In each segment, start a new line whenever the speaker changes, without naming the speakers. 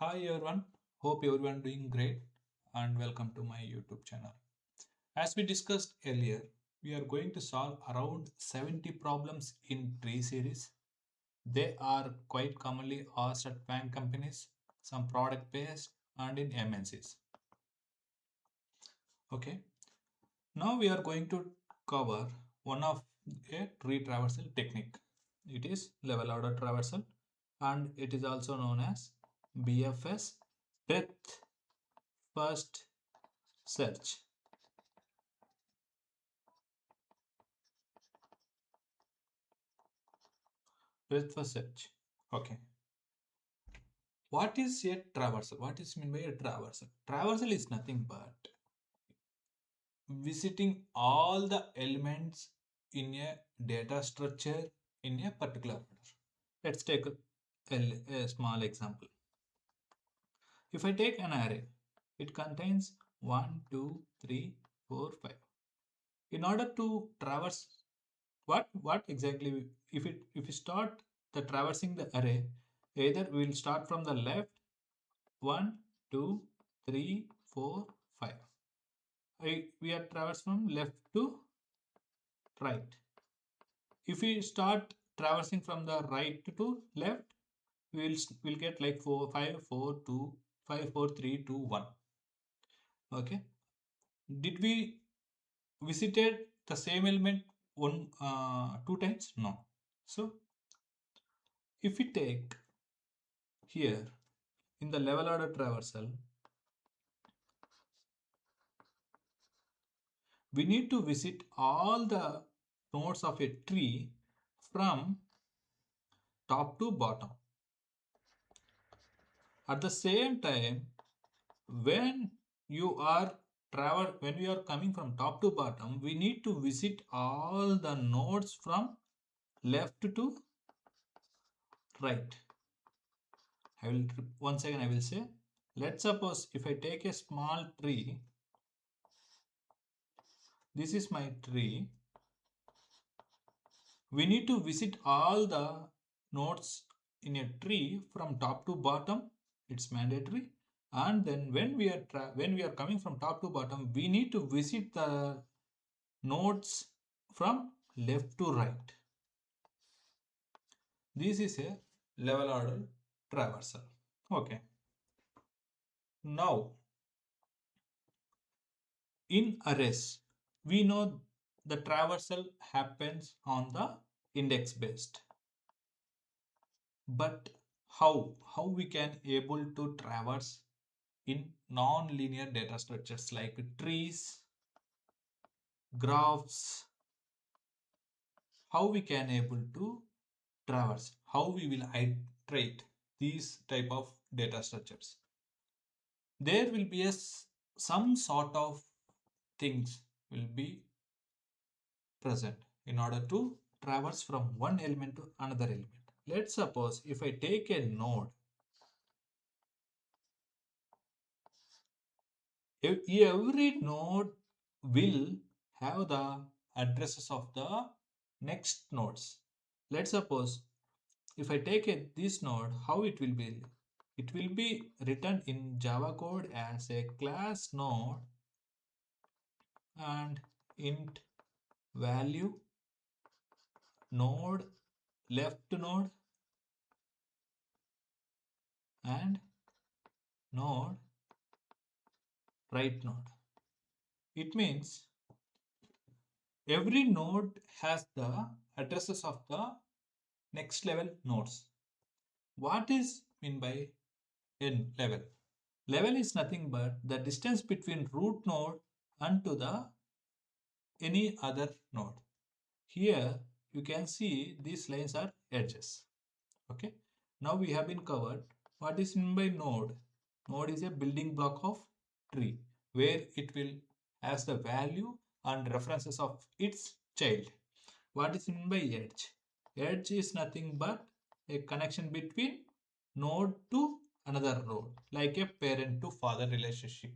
Hi everyone, hope everyone doing great and welcome to my YouTube channel. As we discussed earlier, we are going to solve around 70 problems in tree series. They are quite commonly asked at bank companies, some product based and in MNCs. Okay, now we are going to cover one of a tree traversal technique. It is level order traversal and it is also known as BFS, breadth first search. Breadth first search. Okay. What is a traversal? What is meant by a traversal? Traversal is nothing but visiting all the elements in a data structure in a particular order. Let's take a small example. If I take an array, it contains 1, 2, 3, 4, 5. In order to traverse what exactly if we start the traversing the array, either we will start from the left 1, 2, 3, 4, 5. We are traverse from left to right. If we start traversing from the right to left, we'll get like 4, 5, 4, 2, 5, 4, 3, 2, 1. Okay. Did we visited the same element two times? No. So if we take here in the level order traversal, we need to visit all the nodes of a tree from top to bottom. At the same time, when you are when we are coming from top to bottom, we need to visit all the nodes from left to right. I will once again I will say, let's suppose if I take a small tree, this is my tree. We need to visit all the nodes in a tree from top to bottom. It's mandatory. And then when we are coming from top to bottom, we need to visit the nodes from left to right. This is a level order traversal. Okay. Now in arrays, we know the traversal happens on the index based. But how we can able to traverse in non-linear data structures like trees, graphs, how we can able to traverse, how we will iterate these type of data structures. There will be some sort of things will be present in order to traverse from one element to another element. Let's suppose if I take a node, every node will have the addresses of the next nodes. Let's suppose if I take this node, how it will be? It will be written in Java code as a class node and int value node left node and node right node. It means every node has the addresses of the next level nodes. What is mean by n level? Level is nothing but the distance between root node and to the any other node. Here you can see these lines are edges. Okay. Now we have been covered what is meant by node. Node is a building block of tree where it will has the value and references of its child. What is meant by edge? Edge is nothing but a connection between node to another node, like a parent to father relationship.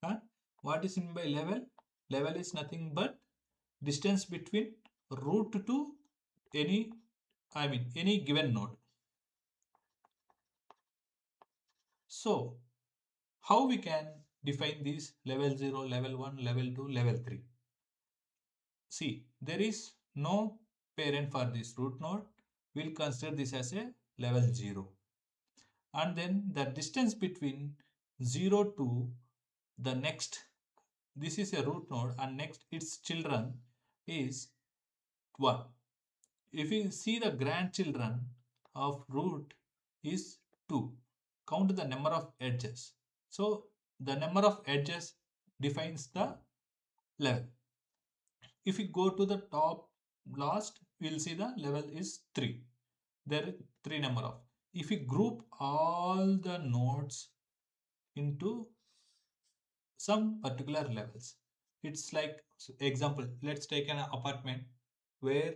And what is meant by level? Level is nothing but distance between root to any, any given node. So how we can define these level 0, level 1, level 2, level 3? See, there is no parent for this root node. We'll consider this as a level 0. And then the distance between 0 to the next, this is a root node, and next its children is 1. If you see the grandchildren of root is 2, count the number of edges. So the number of edges defines the level. If we go to the top last, we'll see the level is 3. There are 3 number of. If we group all the nodes into some particular levels, it's like, example, let's take an apartment where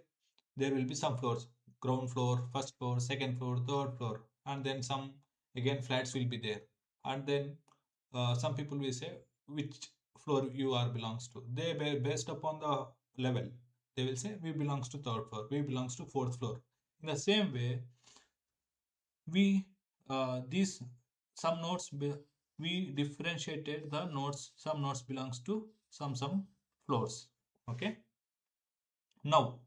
there will be some floors: ground floor, first floor, second floor, third floor, and then some again flats will be there. And then some people will say which floor you are belongs to. They based upon the level, they will say we belongs to third floor, we belongs to fourth floor. In the same way, we these some nodes we differentiated the nodes. Some nodes belongs to some floors. Okay, now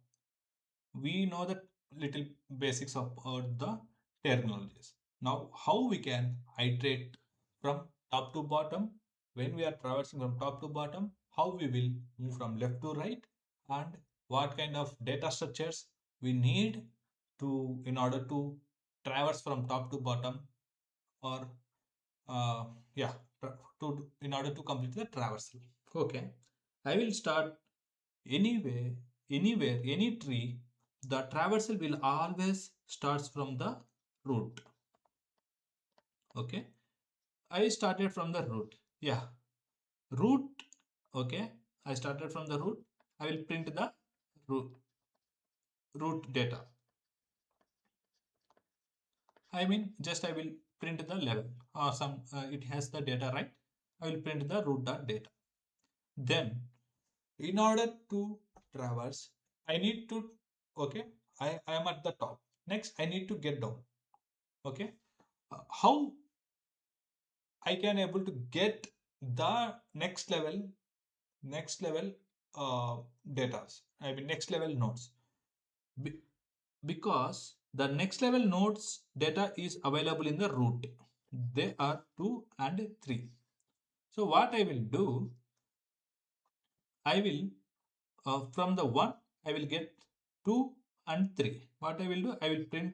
we know the little basics of the terminologies. Now, how we can iterate from top to bottom? When we are traversing from top to bottom, how we will move from left to right, and what kind of data structures we need to in order to traverse from top to bottom, or uh, yeah, to in order to complete the traversal. Okay, I will start. Anyway, anywhere, any tree, the traversal will always starts from the root. Okay, I started from the root. Yeah, root. Okay, I started from the root. I will print the root data. I mean, just I will print the level or some. It has the data, right? I will print the root dot data. Then, in order to traverse, I need to. Okay, I am at the top. Next, I need to get down. Okay, how I can able to get the next level data. I mean next level nodes. Be- because the next level nodes data is available in the root. They are 2 and 3. So what I will do, I will from the 1 I will get 2 and 3. What I will do, I will print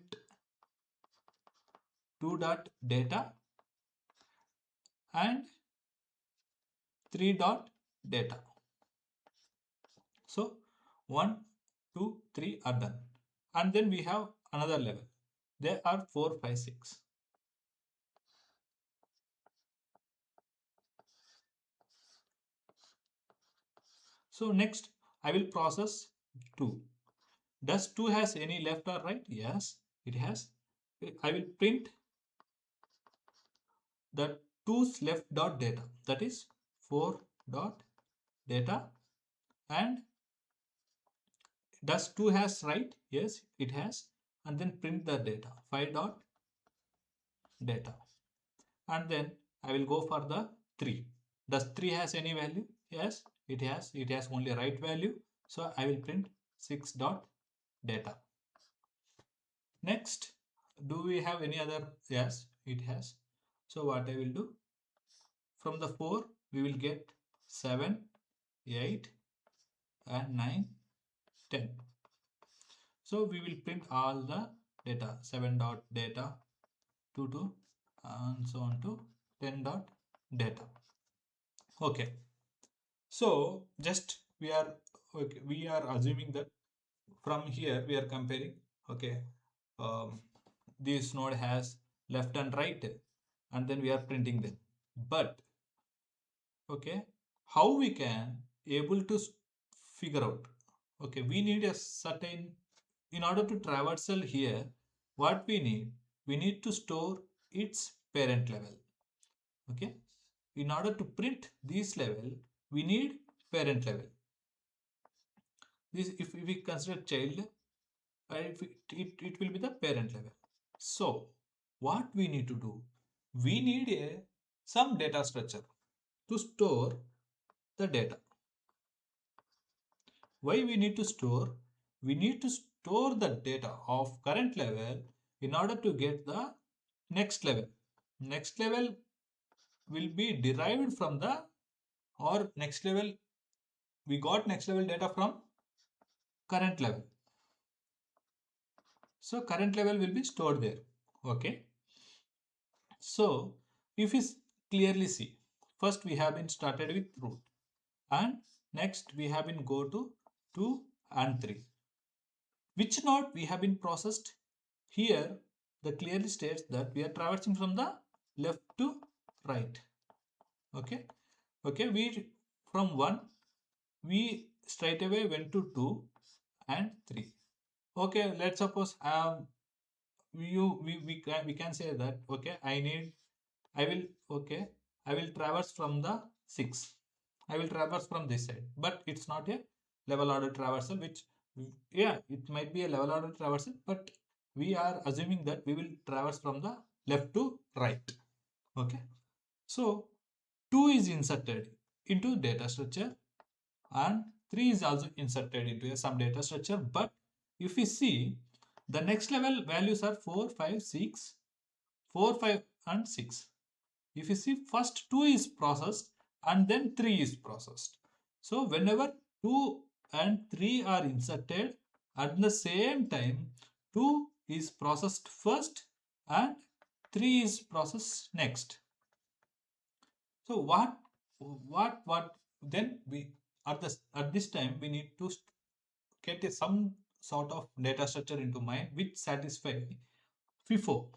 2 dot data and 3 dot data. So 1, 2, 3 are done. And then we have another level. There are 4, 5, 6. So next I will process 2. Does 2 has any left or right? Yes, it has. I will print the 2's left dot data. That is 4 dot data. And does 2 has right? Yes, it has. And then print the data. 5 dot data. And then I will go for the 3. Does 3 has any value? Yes, it has. It has only right value. So I will print 6 dot data. Next, do we have any other? Yes, it has. So what I will do, from the 4 we will get 7, 8 and 9, 10. So we will print all the data. 7 dot data, 2 and so on to 10 dot data. Okay. So just we are assuming that from here we are comparing. Okay, um, this node has left and right, and then we are printing them. But okay, how we can able to figure out? Okay, we need a certain, in order to traversal here. What we need to store its parent level. Okay, in order to print this level, we need parent level. This, if we consider child, it will be the parent level. So what we need to do, we need some data structure to store the data. Why we need to store? We need to store the data of current level in order to get the next level. Next level will be derived from the, or next level, we got next level data from current level. So current level will be stored there. Okay. So if we clearly see, first we have been started with root, and next we have been go to 2 and 3. Which node we have been processed? Here the clearly states that we are traversing from the left to right. Okay. Okay, we from 1 we straight away went to 2 and 3. Okay, let's suppose we can say that, okay, I will, okay, I will traverse from the 6. I will traverse from this side, but it's not a level order traversal, which, yeah, it might be a level order traversal, but we are assuming that we will traverse from the left to right. Okay, so 2 is inserted into data structure and 3 is also inserted into some data structure. But if we see, the next level values are 4, 5, 6, 4, 5 and 6. If you see, first 2 is processed and then 3 is processed. So whenever 2 and 3 are inserted at the same time, 2 is processed first and 3 is processed next. So what then we, at this time we need to get some sort of data structure into mind which satisfy FIFO.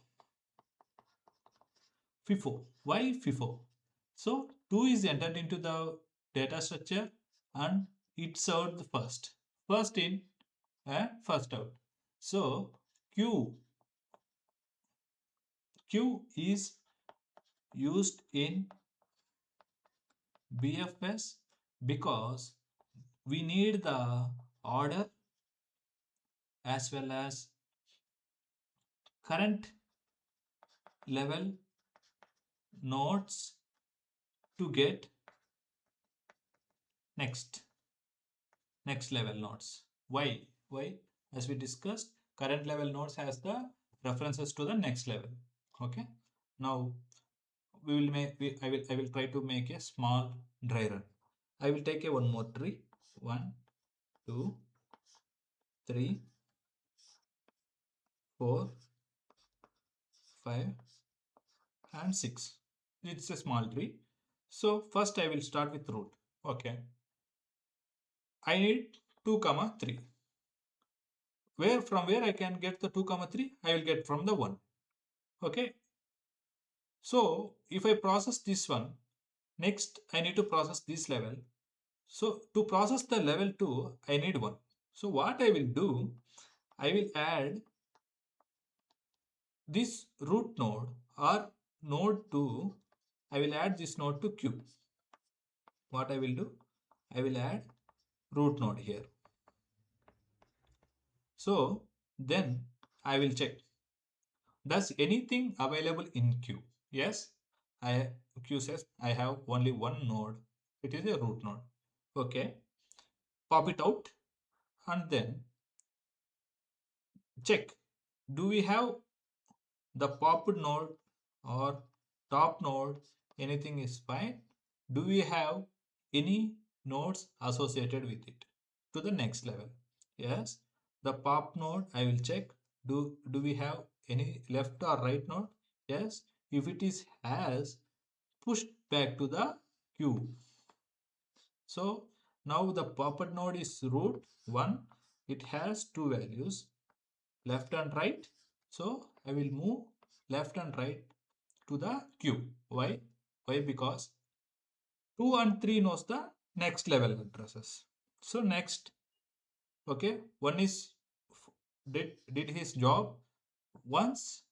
FIFO. Why FIFO? So 2 is entered into the data structure and it served the first. First in and first out. So Q is used in BFS because we need the order as well as current level nodes to get next level nodes. Why? As we discussed, current level nodes has the references to the next level. Okay. Now we will make I will try to make a small dry run. I will take a one more tree. 1, 2, 3, 4, 5 and 6. It's a small tree. So first I will start with root. Okay. I need 2 comma 3. From where I can get the 2 comma 3? I will get from the 1. Okay. So if I process this one, next I need to process this level. So to process the level 2, I need 1. So what I will do, I will add this root node or node to, I will add this node to Q. What I will do, I will add root node here. So then I will check, does anything available in Q? Yes, Q says I have only one node. It is a root node. Okay, pop it out and then check. Do we have the popped node or top node? Anything is fine. Do we have any nodes associated with it to the next level? Yes, the pop node I will check. Do we have any left or right node? Yes, if it is has, pushed back to the queue. So now the popped node is root 1. It has two values, left and right. So I will move left and right to the queue. Why? Why? Because 2 and 3 knows the next level addresses. So next, okay, one is did his job. Once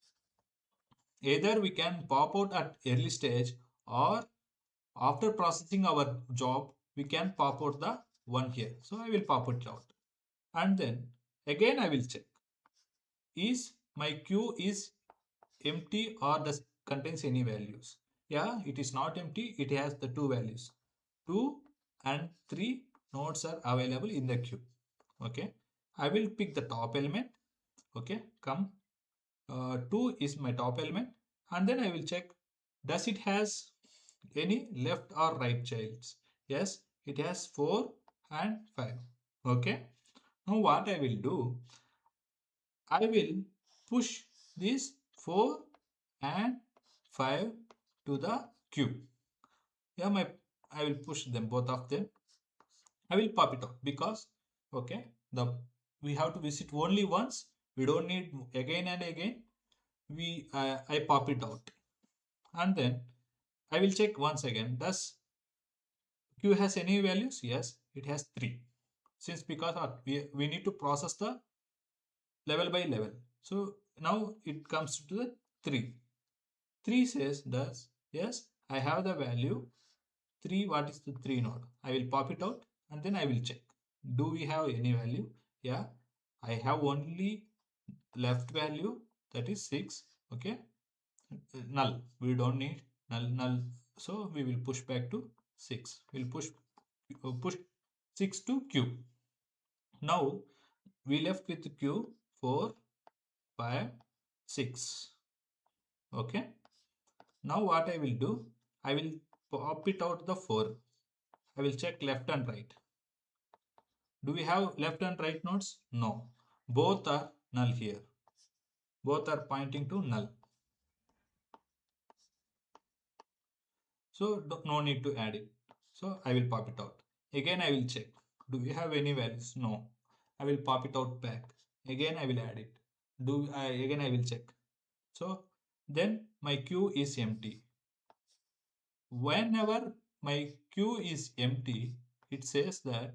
either we can pop out at early stage or after processing our job, we can pop out the one here. So I will pop it out. And then again I will check. Is my queue is empty or does contains any values. Yeah, it is not empty. It has the two values. 2 and 3 nodes are available in the queue. Okay. I will pick the top element. Okay. Come. 2 is my top element. And then I will check, does it has any left or right childs? Yes, it has 4 and 5. Okay. Now what I will do, I will push these 4 and 5 to the queue. Yeah, I will push them, both of them. I will pop it out because okay, the we have to visit only once. We don't need again and again. I pop it out, and then I will check once again. Does Q has any values? Yes, it has 3. Since because we need to process the level by level. So now it comes to the 3. 3 says does yes, I have the value 3. What is the 3 node? I will pop it out and then I will check. Do we have any value? Yeah, I have only left value, that is 6. Okay, null. We don't need null. So we will push back to 6. We'll push 6 to Q. Now we left with Q 4, 5, 6. Okay. Now what I will do? I will pop it out the 4. I will check left and right. Do we have left and right nodes? No. Both are null here. Both are pointing to null. So no need to add it. So I will pop it out. Again I will check. Do we have any values? No. I will pop it out back. Again I will add it. Again I will check. So then my queue is empty. Whenever my queue is empty, it says that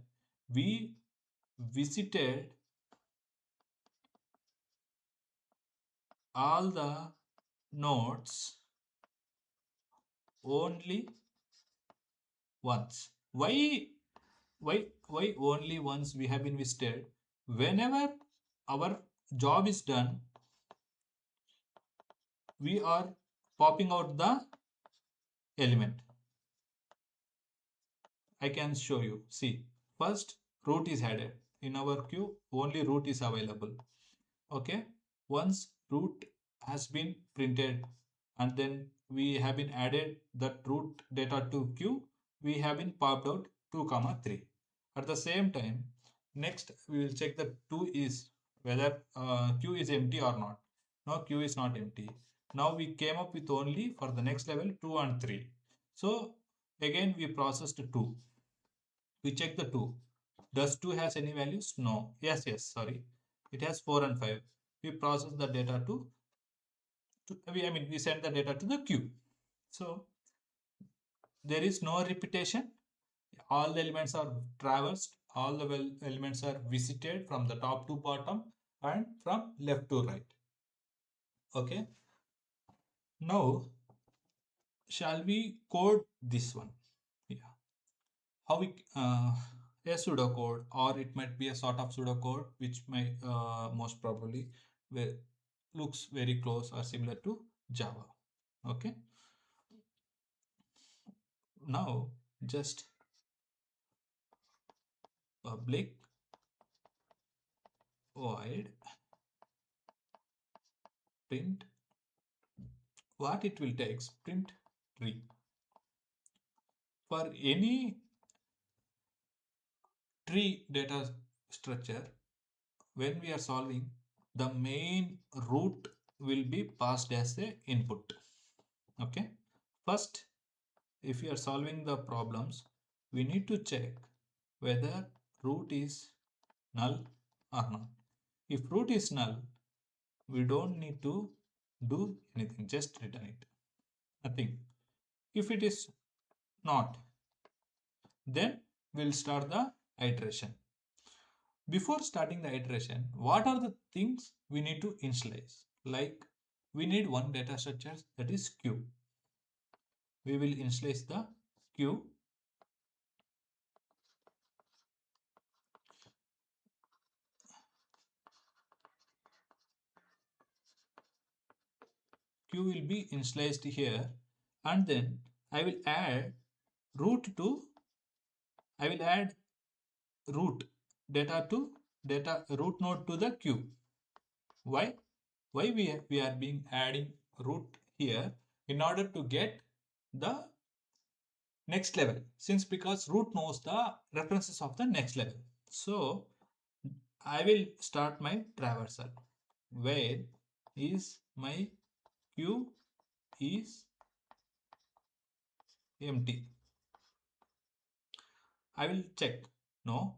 we visited all the nodes only once. Why only once we have been visited? Whenever our job is done, we are popping out the element. I can show you. See, first root is added. In our queue, only root is available. Okay, once root has been printed and then we have been added that root data to queue, we have been popped out 2 comma 3. At the same time, next we will check the 2 is whether queue is empty or not. No, queue is not empty. Now we came up with only for the next level 2 and 3. So again we processed 2. We check the 2. Does 2 has any values? No. Yes, sorry. It has 4 and 5. We process the data we send the data to the queue. So there is no repetition. All the elements are traversed. All the elements are visited from the top to bottom and from left to right. Okay. Now, shall we code this one? Yeah. How we a pseudocode, or it might be a sort of pseudocode which might most probably looks very close or similar to Java. Okay. Now just public void print what it will take, print tree. For any tree data structure, when we are solving, the main root will be passed as a input. Okay. First, if we are solving the problems, we need to check whether root is null or not. If root is null, we don't need to do anything, just return it. Nothing. If it is not, then we'll start the iteration. Before starting the iteration, what are the things we need to initialize? Like we need one data structure, that is Q. We will initialize the Q. Q will be initialized here, and then I will add root to, I will add root data to data root node to the queue. Why? Why we are being adding root here? In order to get the next level, since because root knows the references of the next level. So I will start my traversal where is my queue is empty. I will check. No,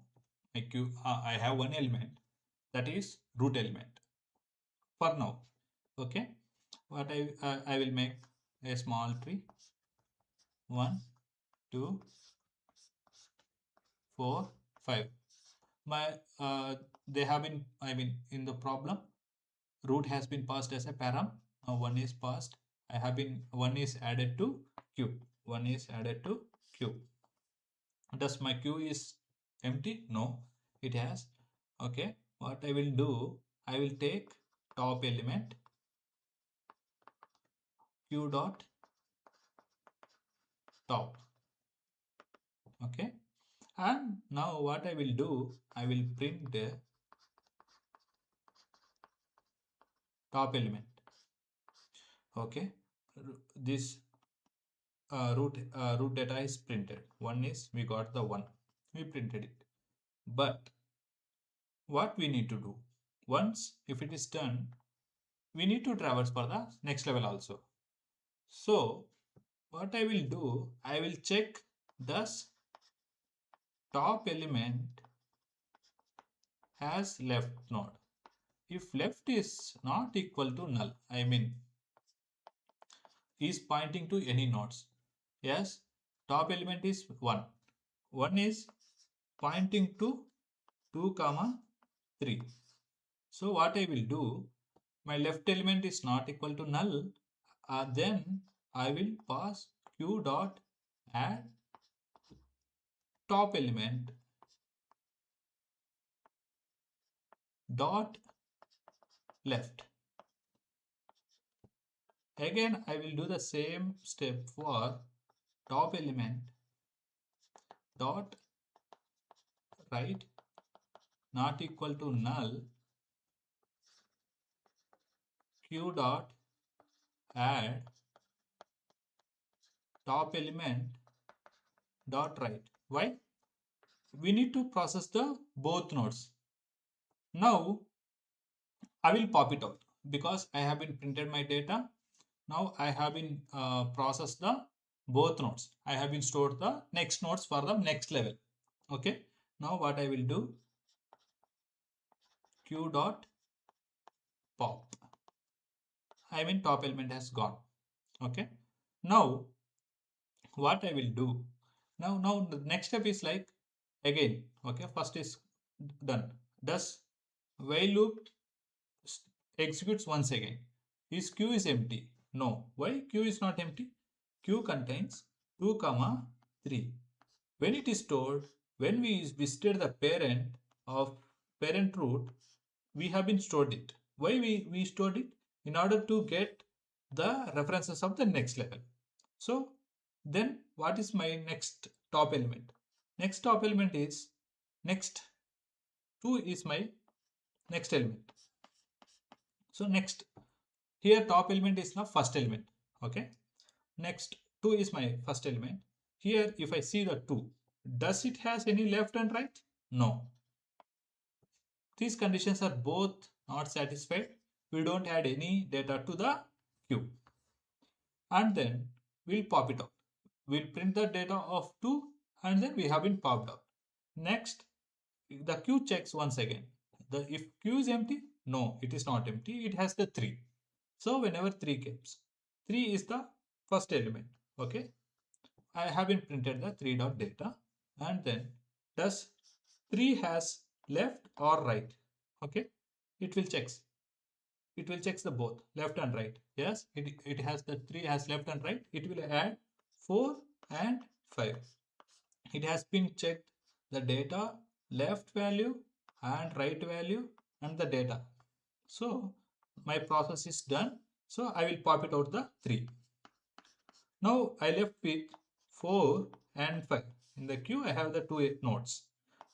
my queue, I have one element, that is root element for now. Okay, what I will make a small tree. 1 2 4 5. My they have been, I mean, in the problem, root has been passed as a param. Now one is passed. I have been, one is added to queue. One is added to queue. Does my queue is empty? No, it has. Okay, what I will do, I will take top element queue dot top. Okay, and now what I will do, I will print the top element. Okay, this root data is printed. One is, we got the one, we printed it. But what we need to do, once if it is done, we need to traverse for the next level also. So what I will do, I will check does top element has left node. If left is not equal to null, I mean is pointing to any nodes. Yes, top element is 1. 1 is pointing to 2 comma 3. So what I will do, my left element is not equal to null, then I will pass q dot add top element dot left. Again I will do the same step for top element dot right not equal to null, q dot add top element dot right. Why? We need to process the both nodes. Now I will pop it out because I have been printed my data. Now I have been processed the both nodes. I have been stored the next nodes for the next level. Okay. Now what I will do, q dot pop. I mean top element has gone. Okay. Now what I will do, now the next step is like again. Okay. First is done. Does while loop executes once again. Is q is empty? No. Why q is not empty? Q contains 2 comma 3. When it is stored, when we visited the parent of parent root, we have been stored it. Why we stored it? In order to get the references of the next level. So then what is my next top element? Next top element is next 2 is my next element. So next here top element is the first element. Okay. Next 2 is my first element. Here if I see the 2, does it has any left and right? No. These conditions are both not satisfied. We don't add any data to the queue. And then we'll pop it out. We'll print the data of 2 and then we have been popped out. Next, the queue checks once again. If queue is empty, no, it is not empty. It has the 3. So whenever 3 comes, 3 is the first element. Okay. I have been printed the 3 dot data, and then does 3 has left or right? Okay, it will checks. It will checks the both left and right. Yes, it has the 3 has left and right. It will add 4 and 5. It has been checked the data left value and right value and the data. So my process is done. So I will pop it out the 3. Now I left with 4 and 5. In the queue, I have the two nodes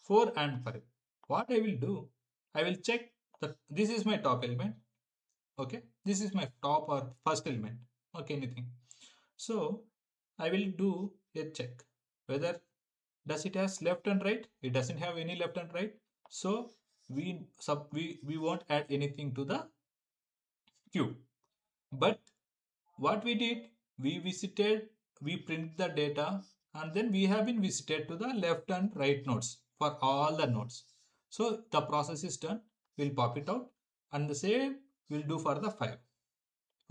4 and 5. What I will do, I will check that this is my top element. Okay, this is my top or first element. Okay, anything. So I will do a check whether does it has left and right. It doesn't have any left and right. So we won't add anything to the queue. But what we did, we visited, we print the data, and then we have been visited to the left and right nodes for all the nodes. So the process is done. We'll pop it out, and the same we'll do for the 5.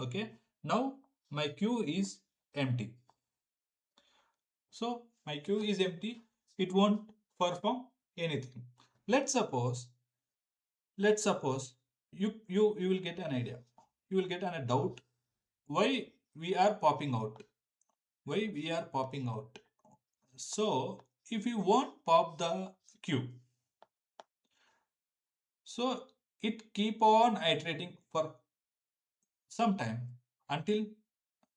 Okay. Now my queue is empty. So my queue is empty. It won't perform anything. Let's suppose, let's suppose you will get an idea. You will get a doubt why we are popping out. Why we are popping out. So if you won't pop the queue, so it keep on iterating for some time until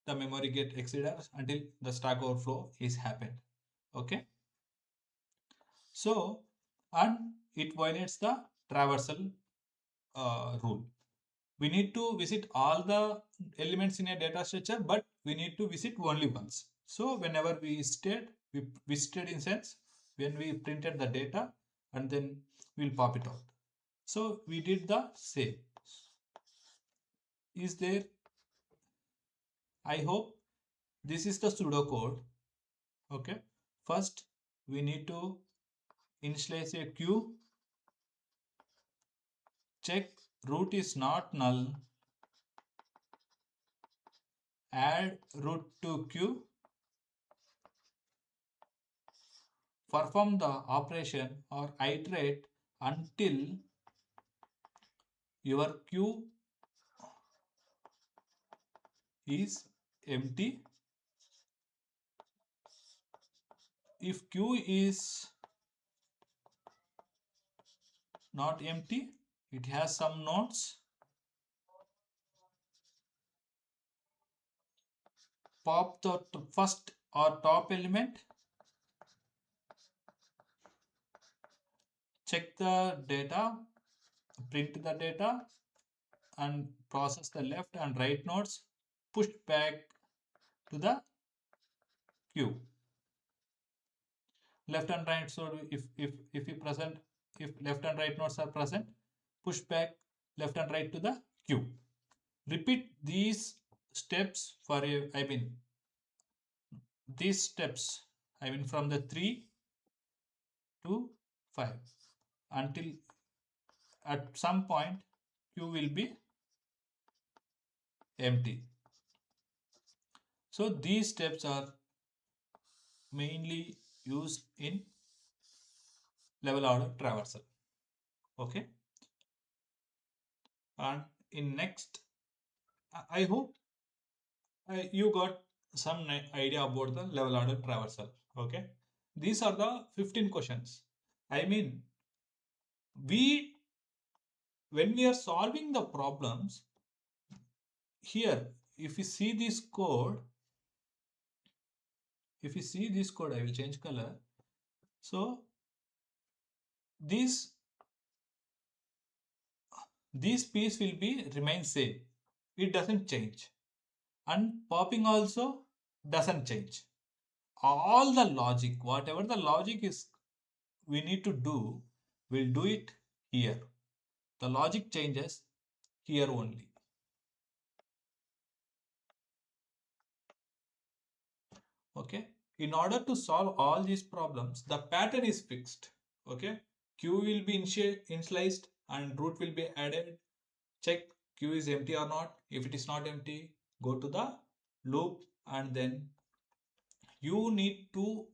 the memory get exceeded, until the stack overflow is happened. Okay. So and it violates the traversal rule. We need to visit all the elements in a data structure, but we need to visit only once. So whenever we visited in sense when we printed the data, and then we'll pop it out. So we did the same. Is there? I hope this is the pseudocode. Okay. First, we need to initialize a queue. Check root is not null. Add root to queue. Perform the operation or iterate until your queue is empty. If queue is not empty, it has some nodes, pop the first or top element, check the data, print the data, and process the left and right nodes, push back to the queue. Left and right, so if you present, if left and right nodes are present, push back left and right to the queue. Repeat these steps for a, these steps, from the 3 to 5 until at some point queue will be empty. So these steps are mainly used in level order traversal. Okay. And in next, I hope you got some idea about the level order traversal. Okay. These are the 15 questions. I mean, we when we are solving the problems here, if you see this code, I will change color. So this piece will be remain same. It doesn't change, and popping also doesn't change. All the logic, whatever the logic is, we need to do, we'll do it here. The logic changes here only. Okay. In order to solve all these problems, the pattern is fixed. Okay. Queue will be initialized and root will be added. Check queue is empty or not. If it is not empty, go to the loop, and then you need to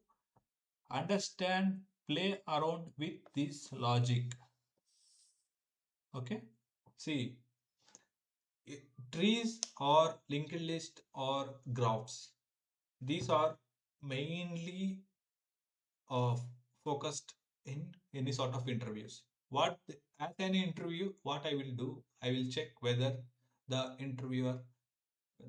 understand, play around with this logic. Okay. See, trees or linked list or graphs, these are mainly uh, focused in any sort of interviews. As any interview, what I will do, I will check whether the interviewer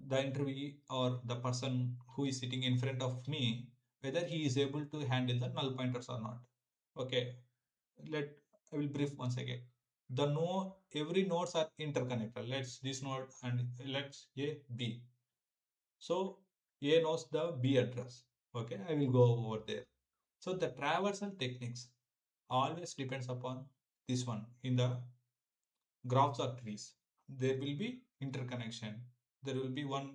the interview or the person who is sitting in front of me, whether he is able to handle the null pointers or not. Okay, let I will brief once again. The node, every nodes are interconnected. Let's this node and let's A B. So A knows the B address. Okay, I will go over there. So the traversal techniques always depends upon this one. In the graphs or trees, there will be interconnection. There will be one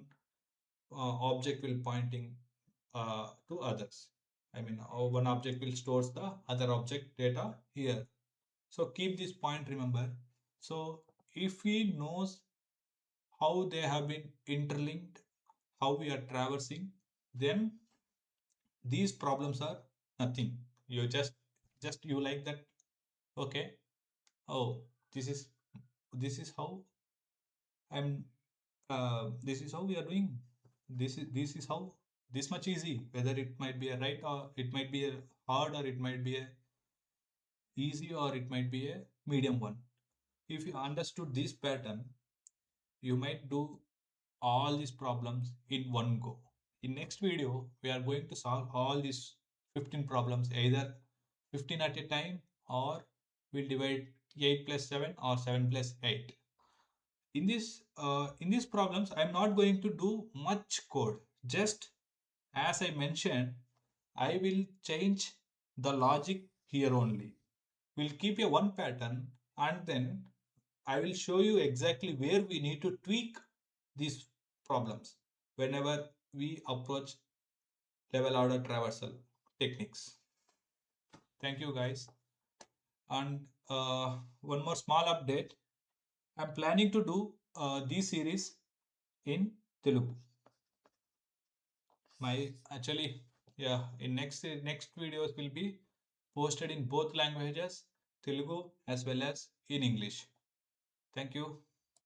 object will pointing to others. I mean, one object will stores the other object data here. So keep this point, remember. So if we knows how they have been interlinked, how we are traversing, then these problems are nothing. You just you like that. Okay. Oh, this is how I'm. This is how we are doing. This is how this much easy. Whether it might be a right or it might be a hard or it might be a easy or it might be a medium one. If you understood this pattern, you might do all these problems in one go. In next video, we are going to solve all these 15 problems, either 15 at a time or we'll divide 8 plus 7 or 7 plus 8. In these problems, I'm not going to do much code. Just as I mentioned, I will change the logic here only. We'll keep a one pattern and then I will show you exactly where we need to tweak these problems whenever we approach level order traversal techniques. Thank you guys. And one more small update. I'm planning to do this series in Telugu. My actually, yeah, in next videos will be posted in both languages, Telugu as well as in English. Thank you.